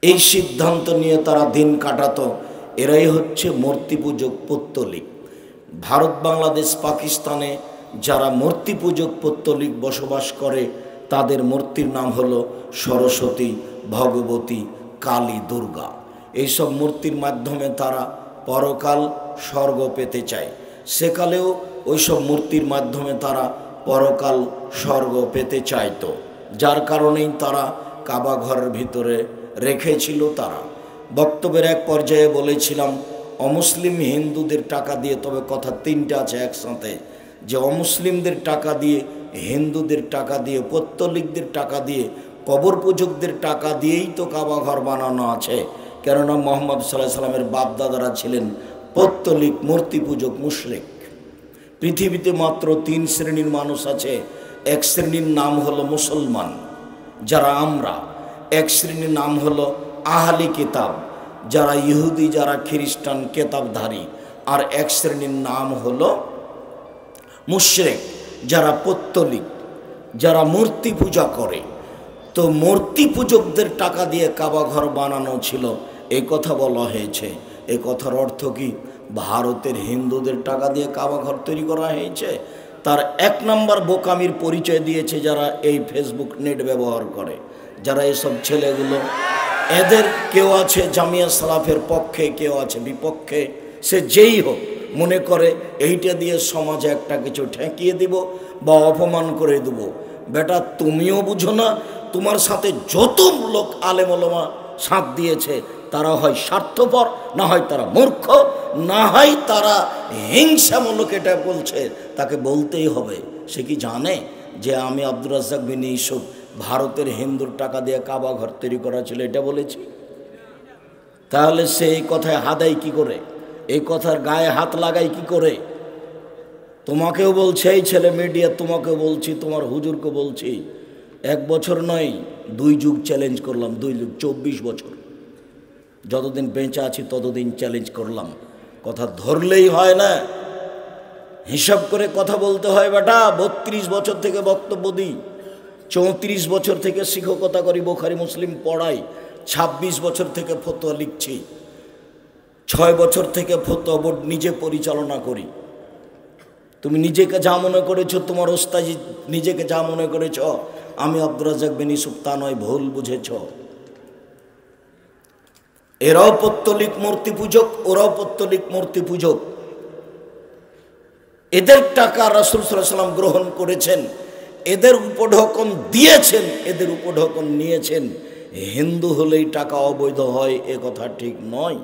এই সিদ্ধান্ত নিয়ে তারা দিন কাটাতো। এরাই হচ্ছে মূর্তি পূজক পৌত্তলিক। ভারত, বাংলাদেশ, পাকিস্তানে যারা মূর্তি পূজক পৌত্তলিক বসবাস করে তাদের মূর্তির নাম হলো সরস্বতী, ভগবতী, কালী, দুর্গা। এইসব মূর্তির মাধ্যমে তারা পরকাল স্বর্গ পেতে চায়। সেকালেও ওইসব মূর্তির মাধ্যমে তারা পরকাল স্বর্গ পেতে চাইতো, যার কারণেই তারা কাবা ঘরের ভিতরে রেখেছিল। তারা বক্তব্যের এক পর্যায়ে বলেছিলাম অমুসলিম হিন্দুদের টাকা দিয়ে, তবে কথা তিনটা আছে একসাথে, যে অমুসলিমদের টাকা দিয়ে, হিন্দুদের টাকা দিয়ে, পৌত্তলিকদের টাকা দিয়ে, কবর পূজকদের টাকা দিয়েই তো কাবা ঘর বানানো আছে। কেননা মোহাম্মদ সাল্লাল্লাহু আলাইহি সাল্লামের বাপদাদারা ছিলেন পৌত্তলিক মূর্তি পূজক মুশরিক। পৃথিবীতে মাত্র 3 শ্রেণীর মানুষ আছে। এক শ্রেণীর নাম হলো মুসলমান, যারা আমরা। এক শ্রেণীর নাম হলো আহলি কিতাব, যারা ইহুদি, যারা খ্রিস্টান, কেতাবধারী। আর এক শ্রেণীর নাম হলো মুশরিক, যারা পৌত্তলিক, যারা মূর্তি পূজা করে। তো মূর্তি পূজকদের টাকা দিয়ে কাবা ঘর বানানো ছিল, এই কথা বলা হয়েছে। এই কথার অর্থ কি ভারতের হিন্দুদের টাকা দিয়ে কাবা ঘর তৈরি করা হয়েছে? তার 1 নম্বর বোকামির পরিচয় দিয়েছে যারা এই ফেসবুক নেট ব্যবহার করে, যারা এসব ছেলেগুলো। এদের কেউ আছে জামিয়া সালাফের পক্ষে, কেউ আছে বিপক্ষে। সে যেই হোক, মনে করে এইটা দিয়ে সমাজে একটা কিছু ঠেকিয়ে দিব বা অপমান করে দেব। বেটা, তুমিও বুঝো না, তোমার সাথে যত লোক আলেম ওলামা সাথ দিয়েছে তারা হয় স্বার্থপর, না হয় তারা মূর্খ, না হয় তারা হিংসামূলক। এটা বলছে, তাকে বলতেই হবে। সে কি জানে যে আমি আব্দুর রাজ্জাক বিন ইউসুফ ভারতের হিন্দুর টাকা দিয়ে কাবা ঘর তৈরি করা ছিল এটা বলেছি? তাহলে সে এই কথায় হাদাই কি করে, এই কথার গায়ে হাত লাগাই কি করে? তোমাকেও বলছে এই ছেলে মিডিয়া, তোমাকেও বলছি, তোমার হুজুরকে বলছি। 1 বছর নয়, 2 যুগ চ্যালেঞ্জ করলাম। 2 যুগ 24 বছর, যতদিন বেঁচে আছি ততদিন চ্যালেঞ্জ করলাম। কথা ধরলেই হয় না, হিসাব করে কথা বলতে হয়। বেটা, 32 বছর থেকে বক্তব্য দিই, 34 বছর থেকে শিক্ষকতা করি, বুখারী মুসলিম পড়াই, 26 বছর থেকে ফতোয়া লিখছি, 6 বছর থেকে ফতোয়া বোর্ড নিজে পরিচালনা করি। তুমি নিজেকে যা মনে করেছো, তোমার ওস্তাজি নিজেকে যা মনে করেছ আমি আব্দুর রাজ্জাক বিন ইউসুফ, তা নয়, ভুল বুঝেছ। এরাও পৌত্তলিক মূর্তি পূজক, ওরাও পৌত্তলিক মূর্তি পূজক। এদের টাকা রাসূল সাল্লাল্লাহু আলাইহি ওয়াসাল্লাম গ্রহণ করেছেন, এদের উপঢৌকন দিয়েছেন, এদের উপঢৌকন নিয়েছেন। হিন্দু হলেই টাকা অবৈধ হয় এ কথা ঠিক নয়।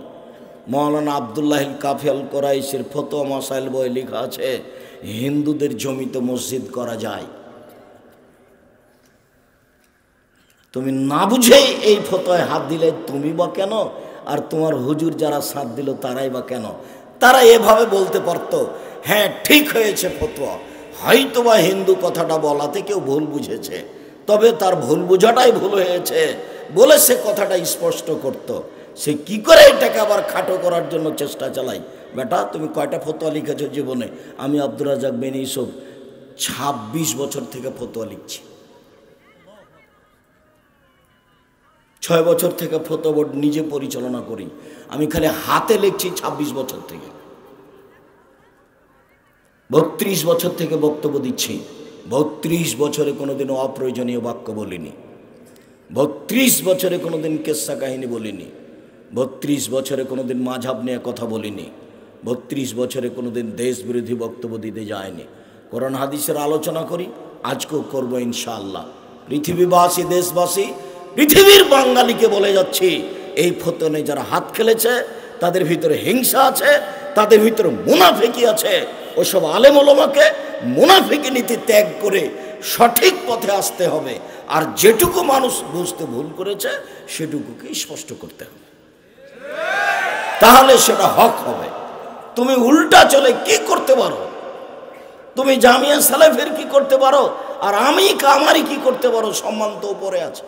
মাওলানা আব্দুল্লাহিল কাফি আল কোরাইশের ফতোয়া মাসাইল বই লেখা আছে, হিন্দুদের জমিতে মসজিদ করা যায়। তুমি না বুঝেই এই ফতোয়ায় হাত দিলে তুমি বা কেন, আর তোমার হুজুর যারা সাথ দিল তারাই বা কেন? তারা এভাবে বলতে পারত, হ্যাঁ ঠিক হয়েছে ফতোয়া, হয়তোবা হিন্দু কথাটা বলাতে কেউ ভুল বুঝেছে, তবে তার ভুল বোঝাটাই ভুল হয়েছে বলে সে কথাটা স্পষ্ট করত। সে কি করে এটাকে আবার খাটো করার জন্য চেষ্টা চালায়। বেটা, তুমি কয়টা ফতোয়া লিখেছো জীবনে? আমি আব্দুর রাজ্জাক বিন ইউসুফ 26 বছর থেকে ফতোয়া লিখছি, 6 বছর থেকে ফতোয়া বোর্ড নিজে পরিচালনা করি। আমি খালি হাতে লিখছি 26 বছর থেকে। 32 বছর থেকে বক্তব্য দিচ্ছি, 32 বছরে কোনোদিন অপ্রয়োজনীয় বাক্য বলিনি, 32 বছরে কোনোদিন কেসা কাহিনী বলিনি, 32 বছরে কোনোদিন মাঝহাব নিয়ে কথা বলিনি, 32 বছরে কোনোদিন দেশ বিরোধী বক্তব্য দিতে যায়নি। কোরআন হাদিসের আলোচনা করি, আজকেও করব ইনশাআল্লাহ। পৃথিবীবাসী, দেশবাসী, পৃথিবীর বাঙালিকে বলে যাচ্ছি, এই ফতোয়ায় যারা হাত খেলেছে তাদের ভিতরে হিংসা আছে, তাদের ভিতরে মুনাফিকি আছে। ওসব আলেম ওলামাকে মুনাফিকি নীতি ত্যাগ করে সঠিক পথে আসতে হবে। আর যেটুকু মানুষ বুঝতে ভুল করেছে সেটুকুকে স্পষ্ট করতে হবে, তাহলে সেটা হক হবে। তুমি উল্টা চলে কি করতে পারো? তুমি জামিয়া সালাফের কি করতে পারো? আর আমারই কি করতে পারো? সম্মান তো উপরে আছে।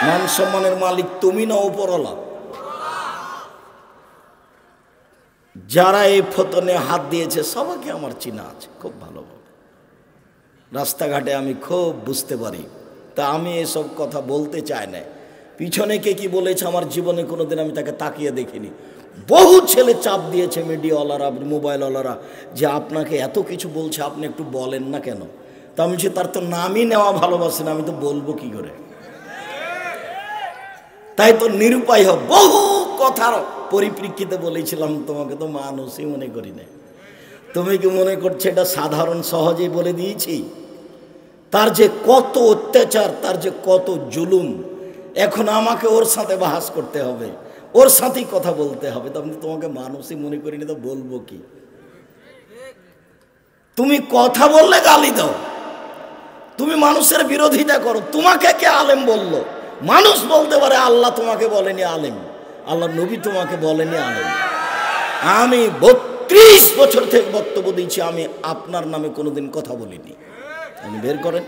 মান সম্মানের মালিক তুমি না উপরওয়ালা। যারা এই ফতনে হাত দিয়েছে সবাইকে আমার চিনা আছে খুব ভালোভাবে, রাস্তাঘাটে আমি খুব বুঝতে পারি। তা আমি এসব কথা বলতে চাই না। পিছনে কে কি বলেছে আমার জীবনে কোনোদিন আমি তাকে তাকিয়ে দেখিনি। বহু ছেলে চাপ দিয়েছে মিডিয়াওয়ালারা, মোবাইলওয়ালারা, যে আপনাকে এত কিছু বলছে, আপনি একটু বলেন না কেন? তা আমি বলছি তার তো নামই নেওয়া ভালোবাসে না, আমি তো বলবো কি করে? তাই তো নিরুপায় হোক। বহু কথার পরিপ্রেক্ষিতে বলেছিলাম, তোমাকে তো মানুষই মনে করি না। তুমি কি মনে করছো এটা সাধারণ সহজেই বলে দিয়েছি? তার যে কত অত্যাচার, তার যে কত জুলুম, এখন আমাকে ওর সাথে বাহাস করতে হবে, ওর সাথেই কথা বলতে হবে। তো আমি তোমাকে মানুষই মনে করি না, তো বলবো কি? তুমি কথা বললে গালি দাও, তুমি মানুষের বিরোধিতা করো, তোমাকে কে আলেম বললো? মানুষ বলতে পারে আল্লাহ তোমাকে বলেনি আলেম, আল্লাহ নবী তোমাকে বলেনি আলেম। আমি 32 বছর থেকে বক্তব্য দিচ্ছি, আমি আপনার নামে কোনোদিন কথা বলিনি। আপনি বের করেন।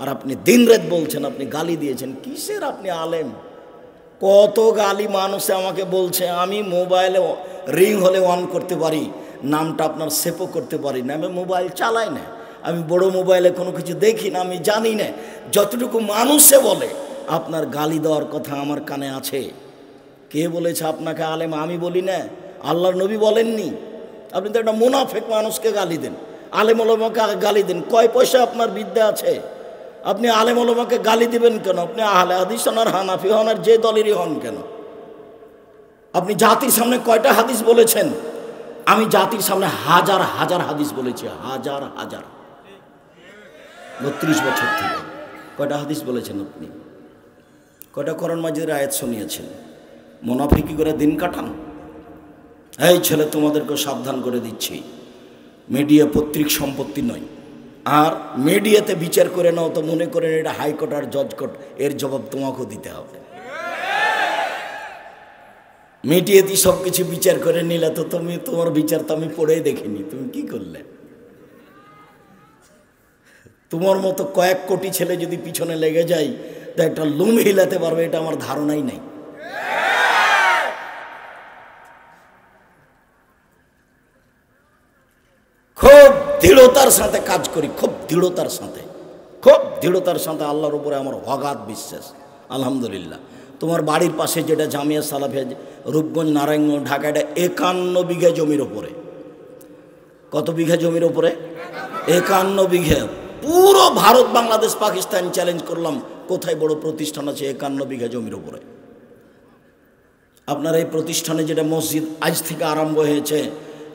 আর আপনি দিনরাত বলছেন আপনি গালি দিয়েছেন, কিসের আপনি আলেম? কত গালি মানুষে আমাকে বলছে। আমি মোবাইলে রিং হলে অন করতে পারি, নামটা আপনার সেভও করতে পারি না, আমি মোবাইল চালাই না, আমি বড় মোবাইলে কোনো কিছু দেখি না, আমি জানি না। যতটুকু মানুষে বলে আপনার গালি দেওয়ার কথা আমার কানে আছে। কে বলেছে আপনাকে আলেম? আমি বলি না, আল্লাহর নবী বলেননি। আপনি তো একটা মুনাফিক মানুষকে গালি দেন, আলেম ওলামাকে গালি দেন। কয় পয়সা আপনার বিদ্যা আছে? আপনি আলেম ওলামাকে গালি দিবেন কেন? আপনি আহলে হাদিস হন আর হানাফি হন আর যে দলেরই হন কেন? আপনি জাতির সামনে কয়টা হাদিস বলেছেন? আমি জাতির সামনে হাজার হাজার হাদিস বলেছি, হাজার হাজার। 32 বছর থেকে কয়টা হাদিস বলেছেন আপনি? কয়টা কোরআন মাজিদের আয়াত শুনিয়েছেন? মুনাফিকি করে দিন কাটান। এই ছেলে, তোমাদেরকে সাবধান করে দিচ্ছি, মিডিয়া পত্রিক সম্পত্তি নয়। আর মিডিয়াতে বিচার করে নাও তো মনে করেন এটা হাইকোর্ট আর জজ কোর্ট, এর জবাব তোমাকেও দিতে হবে। মিডিয়াতে সব কিছু বিচার করে নিলে তো তুমি, তোমার বিচার তো আমি পড়েই দেখিনি, তুমি কি করলে? তোমার মতো কয়েক কোটি ছেলে যদি পিছনে লেগে যায় তা একটা লুম হিলাতে পারবে, এটা আমার ধারণাই নাই। খুব দৃঢ়তার সাথে কাজ করি, খুব দৃঢ়তার সাথে, খুব দৃঢ়তার সাথে। আল্লাহর উপরে আমার অগাধ বিশ্বাস, আলহামদুলিল্লাহ। তোমার বাড়ির পাশে যেটা জামিয়া সালাফিয়া রূপগঞ্জ নারায়ণগঞ্জ ঢাকা, এটা 51 বিঘা জমির ওপরে। কত বিঘা জমির ওপরে? 51 বিঘা। পুরো ভারত বাংলাদেশ পাকিস্তান চ্যালেঞ্জ করলাম, কোথায় বড় প্রতিষ্ঠান আছে 51 বিঘা জমির ওপরে? আপনার এই প্রতিষ্ঠানে যেটা মসজিদ আজ থেকে আরম্ভ হয়েছে,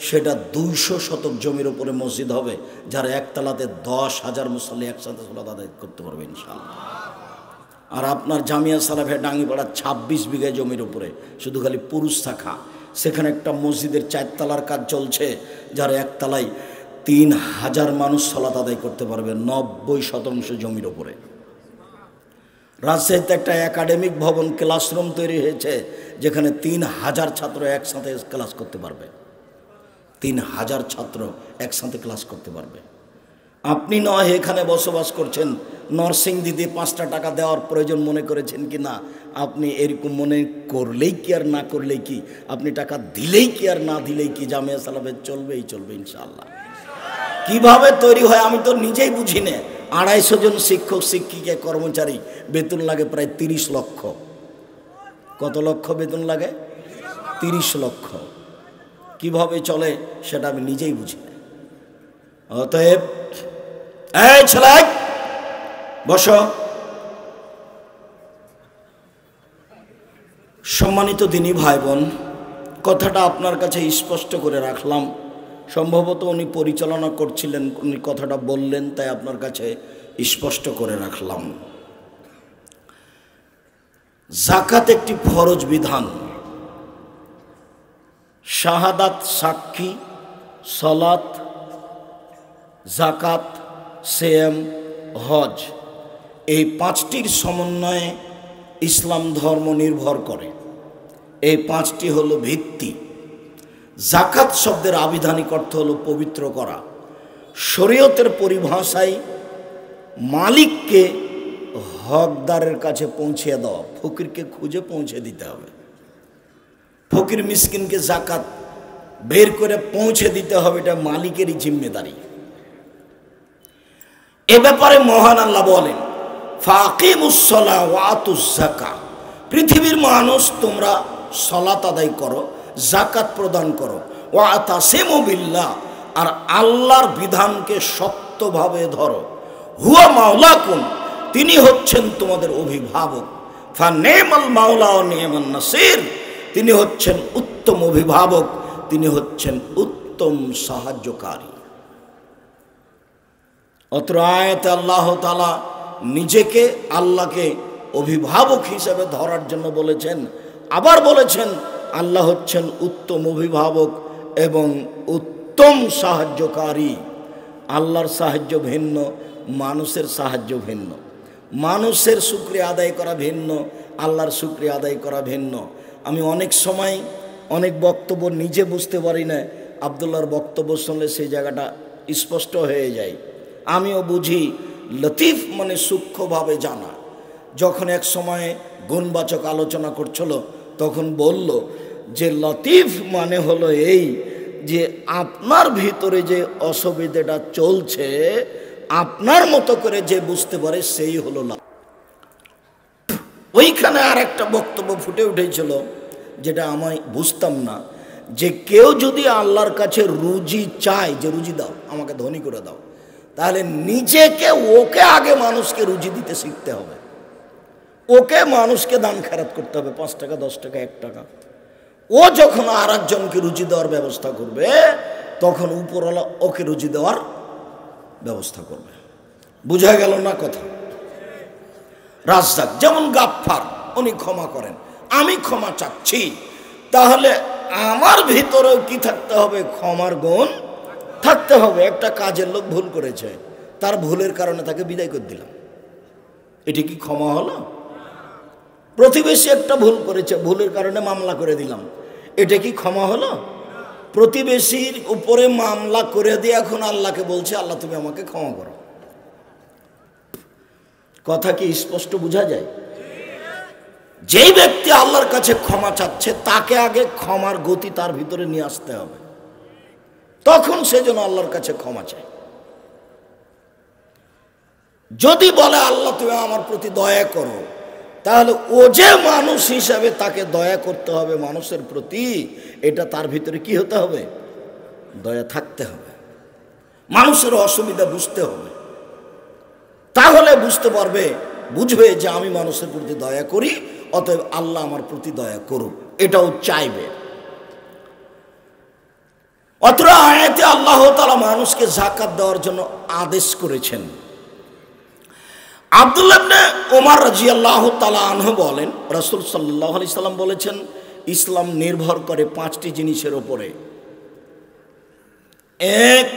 সেটা 200 শতক জমির ওপরে মসজিদ হবে, যার একতলাতে 10,000 মুসল্লি একসাথে সালাত আদায় করতে পারবে ইনশাআল্লাহ। আর আপনার জামিয়া সালাফিয়া ডাঙ্গিপাড়া 26 বিঘা জমির উপরে, শুধু খালি পুরুষ শাখা, সেখানে একটা মসজিদের 4 তলার কাজ চলছে, যার একতলায় 3,000 মানুষ সালাত আদায় করতে পারবে 90% জমির ওপরে। রাজশাহীতে একটা একাডেমিক ভবন, ক্লাসরুম তৈরি হয়েছে, যেখানে 3,000 ছাত্র একসাথে ক্লাস করতে পারবে, 3,000 ছাত্র একসাথে ক্লাস করতে পারবে। আপনি নয় এখানে বসবাস করছেন, নরসিংদীতে 5টা টাকা দেওয়ার প্রয়োজন মনে করেছেন কি না? আপনি এরকম মনে করলেই কি আর না করলেই কি, আপনি টাকা দিলেই কি আর না দিলেই কি, জামিয়া সালাফে চলবেই চলবে ইনশাআল্লাহ। কিভাবে তৈরি হয় আমি তো নিজেই বুঝি না। 250 জন শিক্ষক শিক্ষিকা কর্মচারী, বেতন লাগে প্রায় 30 লক্ষ। কত লক্ষ বেতন লাগে? 30 লক্ষ। কিভাবে চলে সেটা আমি নিজেই বুঝি না। অতএব এই ছেলে বসো। সম্মানিত দিনী ভাই বোন, কথাটা আপনার কাছে স্পষ্ট করে রাখলাম। সম্ভবত উনি পরিচালনা করছিলেন, উনি কথাটা বললেন, তাই আপনার কাছে স্পষ্ট করে রাখলাম। যাকাত একটি ফরজ বিধান। শাহাদাত, সাক্ষী, সালাত, যাকাত, সিয়াম, হজ, এই 5টির সমন্বয়ে ইসলাম ধর্ম নির্ভর করে। এই 5টি হলো ভিত্তি। যাকাত শব্দের আবিধানিক অর্থ হলো পবিত্র করা। শরীয়তের পরিভাষায় মালিককে হকদারের কাছে পৌঁছে দেওয়া, ফকিরকে খুঁজে পৌঁছে দিতে হবে। ফকির মিসকিনকে যাকাত বের করে পৌঁছে দিতে হবে, এটা মালিকেরই জিম্মেদারি। এ ব্যাপারে মহান আল্লাহ বলেন, ফাকিমুস সালাহ ওয়া আতুজ যাকাত, পৃথিবীর মানুষ তোমরা সালাত আদায় করো, যাকাত প্রদান করো, ওয়া তাসিমু বিল্লাহ, আর আল্লাহর বিধানকে শক্তভাবে ধরো। হুয়া মাওলাকুম, তিনি হচ্ছেন তোমাদের অভিভাবক। ফানিমাল মাওলা ওয়া নিমান নাসির, তিনি হচ্ছেন উত্তম অভিভাবক, তিনি হচ্ছেন উত্তম সাহায্যকারী। অত্র আয়াতে আল্লাহ তাআলা নিজেকে, আল্লাহকে অভিভাবক হিসেবে ধরার জন্য বলেছেন। আবার বলেছেন আল্লাহ হচ্ছেন উত্তম অভিভাবক এবং উত্তম সাহায্যকারী। আল্লাহর সাহায্য ভিন্ন, মানুষের সাহায্য ভিন্ন। মানুষের শুকরিয়া আদায় করা ভিন্ন, আল্লাহর শুকরিয়া আদায় করা ভিন্ন। আমি অনেক সময় অনেক বক্তব্য নিজে বুঝতে পারি না, আব্দুল্লাহর বক্তব্য শুনলে সেই জায়গাটা স্পষ্ট হয়ে যায়। আমিও বুঝি। লতিফ মানে সূক্ষ্মভাবে জানা। যখন এক সময় গুণবাচক আলোচনা করছিল তখন বলল যে লতিফ মানে হলো এই যে আপনার ভিতরে যে অসুবিধাটা চলছে আপনার মতো করে যে বুঝতে পারে সেই হলো লতিফ। ওইখানে আর একটা বক্তব্য ফুটে উঠেছিল যেটা আমি বুঝতাম না, যে কেউ যদি আল্লাহর কাছে রুজি চায়, যে রুজি দাও, আমাকে ধনী করে দাও, তাহলে নিজেকে, ওকে আগে মানুষকে রুজি দিতে শিখতে হবে। ওকে মানুষকে দান খেরাত করতে হবে, 5 টাকা 10 টাকা 1 টাকা। ও যখন আর একজনকে রুজি দেওয়ার ব্যবস্থা করবে তখন উপরওয়ালা ওকে রুজি দেওয়ার ব্যবস্থা করবে। বুঝা গেল না কথা? রাজ্জাক যেমন গাফফার, উনি ক্ষমা করেন, আমি ক্ষমা চাচ্ছি, তাহলে আমার ভিতরেও কি থাকতে হবে? ক্ষমার গুণ থাকতে হবে। একটা কাজের লোক ভুল করেছে, তার ভুলের কারণে তাকে বিদায় করে দিলাম, এটি কি ক্ষমা হলো? প্রতিবেশী একটা ভুল করেছে, ভুলের কারণে মামলা করে দিলাম, এটা কি ক্ষমা হলো? প্রতিবেশীর উপরে মামলা করে দিয়ে এখন আল্লাহকে বলছে আল্লাহ তুমি আমাকে ক্ষমা করো। কথা কি স্পষ্ট বোঝা যায়? যেই ব্যক্তি আল্লাহর কাছে ক্ষমা চাচ্ছে তাকে আগে ক্ষমার গতি তার ভিতরে নিয়ে আসতে হবে, তখন সে যেন আল্লাহর কাছে ক্ষমা চায়। যদি বলে আল্লাহ তুমি আমার প্রতি দয়া করো, তাহলে ও যে মানুষ হিসাবে তাকে দয়া করতে হবে মানুষের প্রতি, এটা তার ভিতরে কি হতে হবে? দয়া থাকতে হবে। মানুষের অসুবিধা বুঝতে হবে, তাহলে বুঝতে পারবে, বুঝবে যে আমি মানুষের প্রতি দয়া করি, অতএব আল্লাহ আমার প্রতি দয়া করুক, এটাও চাইবে। অত্র আয়াতে আল্লাহ তাআলা মানুষকে যাকাত দেওয়ার জন্য আদেশ করেছেন। আব্দুল্লাহ ইবনে ওমর রাদিয়াল্লাহু তাআলা আনহু বলেন, রাসূল সাল্লাল্লাহু আলাইহি সাল্লাম বলেছেন, ইসলাম নির্ভর করে 5টি জিনিসের উপরে। 1,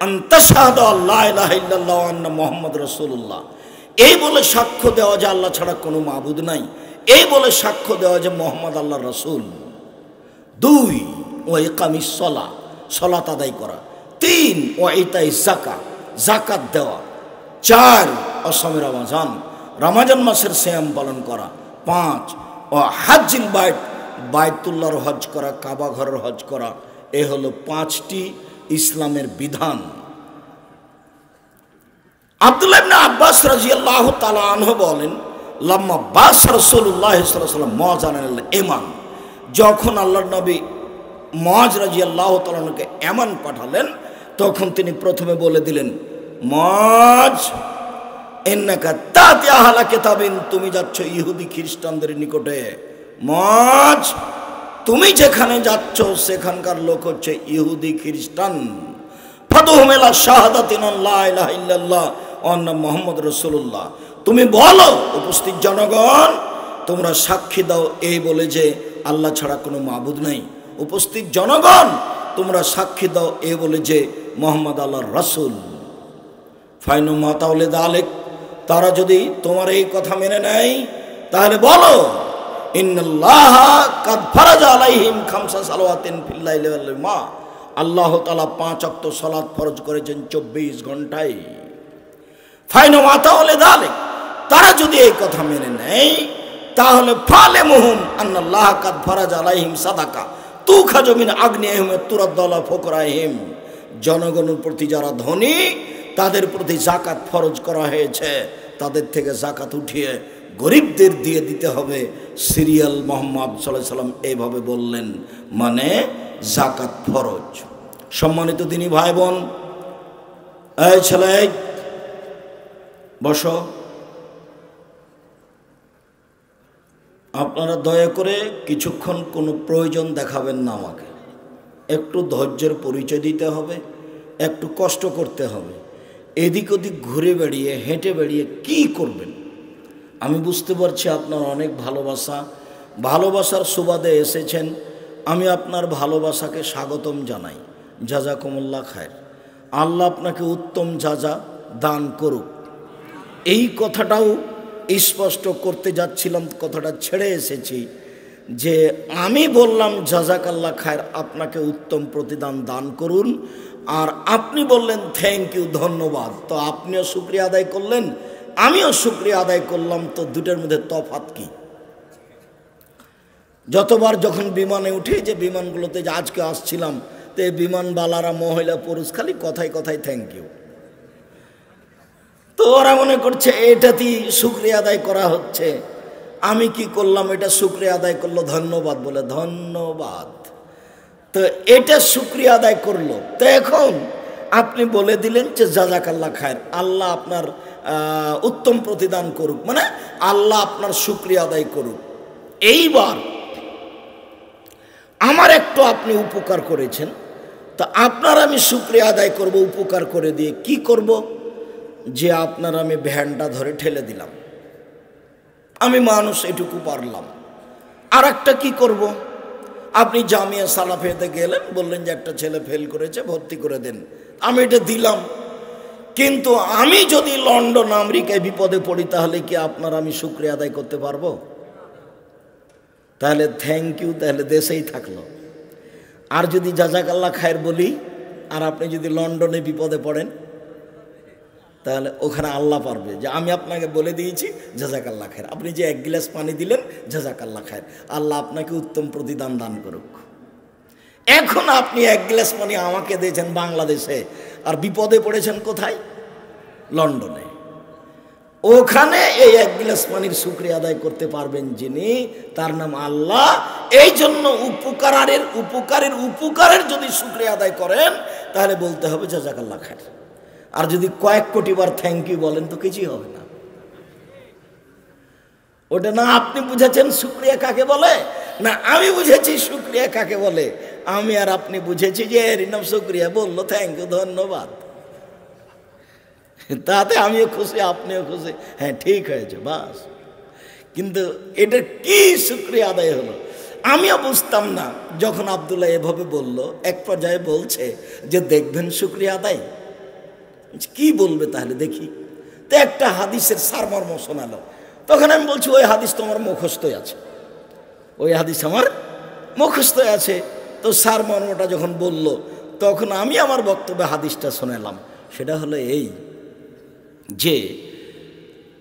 আনতাশহাদু আল্লা ইলাহা ইল্লাল্লাহ ওয়া আন্না মুহাম্মাদুর রাসূলুল্লাহ, এই বলে সাক্ষ্য দেওয়া যে আল্লাহ ছাড়া কোনো মাবুদ নাই, এই বলে সাক্ষ্য দেওয়া যে মুহাম্মদ আল্লাহর রাসূল। 2, ওয়া ইকামিস সালাহ, সালাত আদায় করা। 3, ওয়া ইতাইজ যাকাত, যাকাত দেওয়া। 4, অসমে রমাজান, রমাজান মাসের সিয়াম পালন করা। 5, ও হাজ্জিল বাইত, বাইতুল্লাহর হজ করা, কাবা ঘরের হজ করা। এ হলো 5টি ইসলামের বিধান। আব্দুল্লাহ ইবনে আব্বাস রাদিয়াল্লাহু তাআলা আনহু বলেন, লাম্মা বাস রাসূলুল্লাহ সাল্লাল্লাহু আলাইহি ওয়াসাল্লাম মুআযানাল ইমান, যখন আল্লাহর নবী মুআয রাদিয়াল্লাহু তাআলা আনহুকে ইয়ামান পাঠালেন, তখন তিনি প্রথমে বলে দিলেন, মুআয ইন্নাকা তাতি আহলা কিতাবিন, তুমি যাচ্ছ ইহুদি খ্রিস্টানদের নিকটে। মুআয তুমি যেখানে যাচ্ছ সেখানকার লোক হচ্ছে ইহুদি খ্রিস্টান। ফাদহুম ইলা শাহাদাতিন লা ইলাহা ইল্লাল্লাহ ওয়া আন্না মুহাম্মাদুর রাসূলুল্লাহ, তুমি বলো উপস্থিত জনগণ, তোমরা সাক্ষী দাও এই বলে যে আল্লাহ ছাড়া কোনো মাবুদ নাই। উপস্থিত জনগণ, তোমরা সাক্ষী দাও এই বলে যে মুহাম্মদ আল্লাহর রাসূল। ফাইনু মাতাউলে দালিক, তারা যদি তোমার এই কথা মেনে নেয় তাহলে বলো, ইন্নাল্লাহা কাদ ফারাজা আলাইহিম খামসা সালাওয়াতিন ফিল লাইলি ওয়াল মা, আল্লাহ তাআলা 5 ওয়াক্ত সালাত ফরজ করেছেন 24 ঘন্টায়। ফাইনু মাতাউলে দালিক, তারা যদি এই কথা মেনে নেয় তাহলে ফালেমুহুম আন্নাল্লাহা কাদ ফারাজা আলাইহিম সাদাকা তুখাজু মিন আগনিহিম তুরাদ্দালা ফুকরাহিম, জনগণের প্রতি যারা ধনী তাদের প্রতি যাকাত ফরজ করা হয়েছে, তাদের থেকে যাকাত উঠিয়ে গরিবদের দিয়ে দিতে হবে সিরিয়াল। মোহাম্মদ সাল্লাল্লাহু আলাইহি সাল্লাম এইভাবে বললেন, মানে যাকাত ফরজ। সম্মানিত দিনী ভাই বোন, এই ছেলে বসো। আপনারা দয়া করে কিছুক্ষণ কোনো প্রয়োজন দেখাবেন না, আমাকে একটু ধৈর্যের পরিচয় দিতে হবে, একটু কষ্ট করতে হবে। এদিক ওদিক ঘুরে বেড়িয়ে হেঁটে বেড়িয়ে কি করবেন? আমি বুঝতে পারছি আপনার অনেক ভালোবাসার সুবাদে এসেছেন। আমি আপনার ভালোবাসাকে স্বাগতম জানাই। জাযাকুমুল্লাহ খায়ের। আল্লাহ আপনাকে উত্তম যাজা দান করুক। এই কথাটাও স্পষ্ট করতে যাচ্ছিলাম, কথাটা ছেড়ে এসেছি যে আমি বললাম জাযাকাল্লাহ খায়ের, আপনাকে উত্তম প্রতিদান দান করুন। আর আপনি বললেন থ্যাংক ইউ, ধন্যবাদ। তো আপনিও শুকরিয়া আদায় করলেন, আমিও শুকরিয়া আদায় করলাম। তো দুটোর মধ্যে তফাৎ কি? যতবার যখন বিমানে উঠে, যে বিমানগুলোতে যে আজকে আসছিলাম, তো এই বিমানবালারা মহিলা পুরুষ খালি কথায় কথায় থ্যাংক ইউ। তো ওরা মনে করছে এটাতেই শুকরিয়া আদায় করা হচ্ছে। আমি কি করলাম? এটা শুকরিয়া আদায় করলো ধন্যবাদ বলে, ধন্যবাদ। তো এটা শুকরিয়া আদায় করলো। তো এখন আপনি বলে দিলেন যে জাযাকাল্লাহ খায়ের, আল্লাহ আপনার উত্তম প্রতিদান করুক, মানে আল্লাহ আপনার শুকরিয়া আদায় করুক। এইবার আমার একটু আপনি উপকার করেছেন, তা আপনার আমি শুকরিয়া আদায় করব উপকার করে দিয়ে। কি করব? যে আপনার আমি ভ্যানটা ধরে ঠেলে দিলাম, আমি মানুষ এটুকু পারলাম। আর একটা কি করব? আপনি জামিয়া সালাফিয়াতে গেলেন, বললেন যে একটা ছেলে ফেল করেছে, ভর্তি করে দেন, আমি এটা দিলাম। কিন্তু আমি যদি লন্ডন আমেরিকায় বিপদে পড়ি, তাহলে কি আপনার আমি শুকরিয়া আদায় করতে পারবো? তাহলে থ্যাংক ইউ তাহলে দেশেই থাকলো। আর যদি জাযাকাল্লাহ খায়ের বলি, আর আপনি যদি লন্ডনে বিপদে পড়েন, তাহলে ওখানে আল্লাহ পারবে যে আমি আপনাকে বলে দিয়েছি জাযাকাল্লাহ খায়ের। আপনি যে এক গ্লাস পানি দিলেন, জাযাকাল্লাহ খায়ের, আল্লাহ আপনাকে উত্তম প্রতিদান দান করুক। এখন আপনি এক গ্লাস পানি আমাকে দিয়েছেন বাংলাদেশে, আর বিপদে পড়েছেন কোথায়? লন্ডনে। ওখানে এই এক গ্লাস পানির শুকরিয়া আদায় করতে পারবেন যিনি, তার নাম আল্লাহ। এই জন্য উপকারের যদি শুকরিয়া আদায় করেন, তাহলে বলতে হবে জাযাকাল্লাহ খায়ের। আর যদি কয়েক কোটি বার থ্যাংক ইউ বলেন, তো কিছুই হবে না। ওটা না আপনি বুঝেছেন শুকরিয়া কাকে বলে, না আমি বুঝেছি শুকরিয়া কাকে বলে। আমি আর আপনি বুঝেছি যে এর নাম শুকরিয়া, বললো থ্যাংক ইউ, ধন্যবাদ, তাতে আমিও খুশি, আপনিও খুশি, হ্যাঁ ঠিক হয়েছে, বাস। কিন্তু এটা কি শুকরিয়া আদায় হলো? আমিও বুঝতাম না। যখন আব্দুল্লাহ এভাবে বলল, এক পর্যায়ে বলছে যে দেখবেন শুকরিয়া আদায় কি বলবে, তাহলে দেখি। তো একটা হাদিসের সারমর্ম শোনালো। তখন আমি বলছি ওই হাদিস তো আমার মুখস্থই আছে, ওই হাদিস আমার মুখস্থই আছে। তো সারমর্মটা যখন বলল, তখন আমি আমার বক্তব্যে হাদিসটা শোনালাম। সেটা হলো এই যে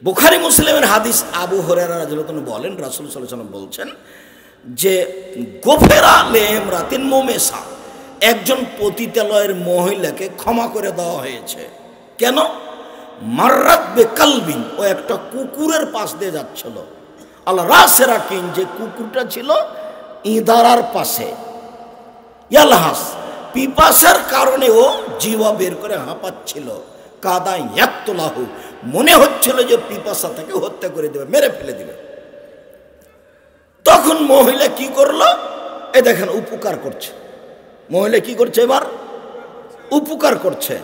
বুখারী মুসলিমের হাদিস, আবু হুরায়রা রাদিয়াল্লাহু আনহু বলেন, রাসূল সাল্লাল্লাহু আলাইহি ওয়াসাল্লাম বলছেন যে গোফেরা লিমরাতিন মুমেসা, একজন পতিতালয়ের মহিলাকে ক্ষমা করে দেওয়া হয়েছে। কেন? মাররাত বিকালবিন, ও একটা কুকুরের পাশ দিয়ে যাচ্ছিল। আল্লাহ রাসেরাকিন, যে কুকুরটা ছিল ইদারার পাশে, ইয়ালহাস, পিপাসার কারণে ও জিহ্বা বের করে হাঁপাচ্ছিল। কাদা ইয়াকতুলাহু, মনে হচ্ছিল যে পিপাসা থেকে হত্যা করে দেবে, মেরে ফেলে দিবে। তখন মহিলা কি করলো? এ দেখেন উপকার করছে মহিলা। কি করছে? এবার উপকার করছে।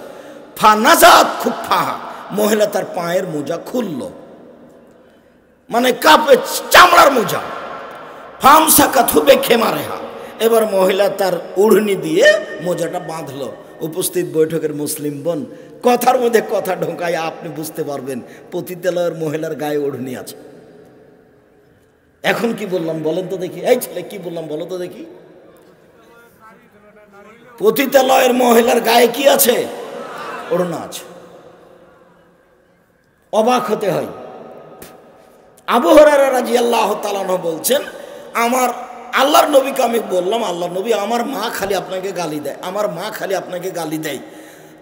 ফানাজাত খুফাহা, মহিলা তার পায়ের মোজা খুলল, মানে কাপে চামড়ার মোজা। ফামসাকা থুবে খেমারেহা, এবার মহিলা তার ওড়নি দিয়ে মোজাটা বাঁধলো। উপস্থিত বৈঠকের মুসলিম বোন, কথার মধ্যে কথা ঢোকায় আপনি বুঝতে পারবেন পতিতালয়ের মহিলার গায়ে ওড়নি আছে। এখন কি বললাম বলেন তো দেখি? এই ছেলে কি বললাম বলো তো দেখি? পতিতালয়ের মহিলার গায়ে কি আছে? ওড়না আছে। অবাক হতে হয়। আবু হুরায়রা রাদিয়াল্লাহু তাআলা আনহু বলছেন, আমার আল্লাহর নবীকে আমি বললাম, আল্লাহর নবী, আমার মা খালি আপনাকে গালি দেয়, আমার মা খালি আপনাকে গালি দেয়।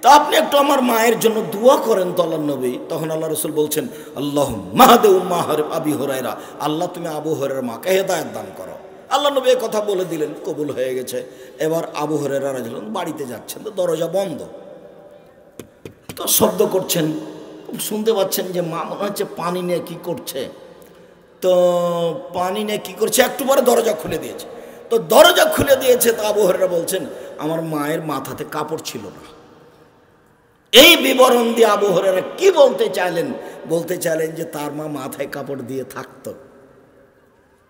তো তা আপনি একটু আমার মায়ের জন্য দোয়া করেন তো আল্লাহর নবী। তখন আল্লাহ রসুল বলছেন, আল্লাহ মাহাদে উম্মা আবি হুরায়রা, আল্লাহ তুমি আবু হুরায়রার মাকে হেদায়েত দান করো। আল্লাহ নবী এই কথা বলে দিলেন, কবুল হয়ে গেছে। এবার আবু হুরায়রা রাদিয়াল্লাহু আনহু বাড়িতে যাচ্ছেন, তো দরজা বন্ধ, তো শব্দ করছেন, শুনতে পাচ্ছেন যে মা মনে হচ্ছে পানি নিয়ে কী করছে। তো পানি নিয়ে কী করছে, একটু পরে দরজা খুলে দিয়েছে। তো দরজা খুলে দিয়েছে, তো আবু হুরায়রা বলছেন আমার মায়ের মাথাতে কাপড় ছিল না। এই বিবরণ দিয়ে আবু হুরায়রা কি বলতে চাইলেন? বলতে চাইলেন যে তার মা মাথায় কাপড় দিয়ে থাকতো।